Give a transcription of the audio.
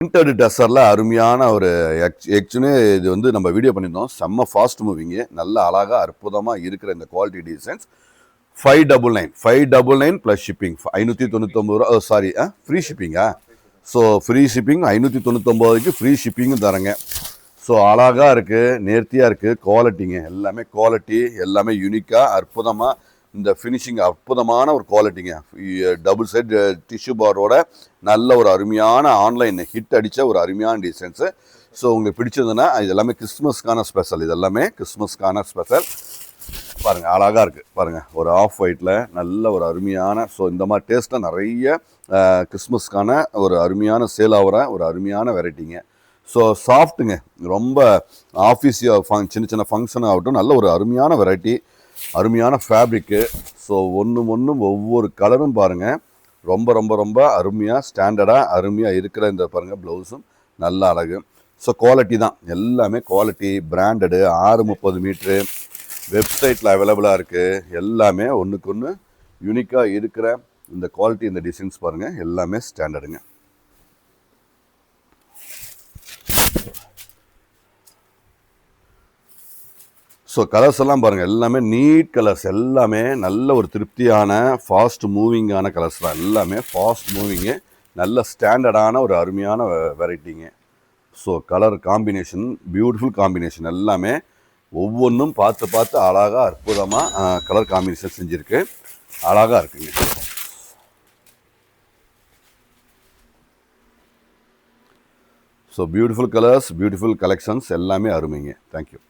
Printed டசரில் அருமையான ஒரு actually இது வந்து நம்ம வீடியோ பண்ணியிருந்தோம். செம்ம ஃபாஸ்ட் மூவிங்கு, நல்ல அழகாக அற்புதமாக இருக்கிற இந்த குவாலிட்டி டிசைன்ஸ் 599 ப்ளஸ் ஷிப்பிங் 599 ரூபா. சாரி, ஃப்ரீ ஷிப்பிங்கா? ஸோ ஃப்ரீ ஷிப்பிங் 599க்கு ஃப்ரீ ஷிப்பிங்கும் தரேங்க. ஸோ அழகாக இருக்குது, நேர்த்தியாக இருக்குது, குவாலிட்டிங்க எல்லாமே குவாலிட்டி, எல்லாமே யூனிக்காக அற்புதமாக இந்த ஃபினிஷிங் அற்புதமான ஒரு குவாலிட்டிங்க. டபுள் சைட் டிஷ்யூ பாரோட நல்ல ஒரு அருமையான ஆன்லைன் ஹிட் அடித்த ஒரு அருமையான டிசைன்ஸு. ஸோ உங்களுக்கு பிடிச்சதுன்னா இது எல்லாமே கிறிஸ்மஸ்க்கான ஸ்பெஷல். இது எல்லாமே கிறிஸ்மஸ்க்கான ஸ்பெஷல். பாருங்கள், அழகாக இருக்குது பாருங்கள், ஒரு ஆஃப் ஒயிட்டில் நல்ல ஒரு அருமையான. ஸோ இந்த மாதிரி டேஸ்ட்டில் நிறைய கிறிஸ்மஸ்க்கான ஒரு அருமையான சேல் ஆகிற ஒரு அருமையான வெரைட்டிங்க. ஸோ சாஃப்ட்டுங்க, ரொம்ப ஆஃபீஸ் சின்ன சின்ன ஃபங்க்ஷன் ஆகட்டும், நல்ல ஒரு அருமையான வெரைட்டி, அருமையான ஃபேப்ரிக்கு. ஸோ ஒன்றும் ஒவ்வொரு கலரும் பாருங்கள், ரொம்ப ரொம்ப ரொம்ப அருமையாக ஸ்டாண்டர்டாக அருமையாக இருக்கிற இந்த பாருங்கள் ப்ளவுஸும் நல்ல அழகு. ஸோ குவாலிட்டி தான், எல்லாமே குவாலிட்டி, பிராண்டடு, 630 மீட்ரு, வெப்சைட்டில் அவைலபிளாக இருக்குது. எல்லாமே ஒன்றுக்கு ஒன்று யூனிக்காக இருக்கிற இந்த குவாலிட்டி, இந்த டிசைன்ஸ் பாருங்கள் எல்லாமே ஸ்டாண்டர்டுங்க. ஸோ கலர்ஸ் எல்லாம் பாருங்கள், எல்லாமே நீட் கலர்ஸ், எல்லாமே நல்ல ஒரு திருப்தியான ஃபாஸ்ட் மூவிங்கான கலர்ஸ் தான். எல்லாமே ஃபாஸ்ட் மூவிங்கு, நல்ல ஸ்டாண்டர்டான ஒரு அருமையான வெரைட்டிங்க. So colour combination, beautiful combination, எல்லாமே ஒவ்வொன்றும் பார்த்து பார்த்து அழகாக அற்புதமாக கலர் காம்பினேஷன் செஞ்சுருக்கு, அழகாக இருக்குங்க. So beautiful colours, beautiful collections, எல்லாமே அருமைங்க. தேங்க்யூ.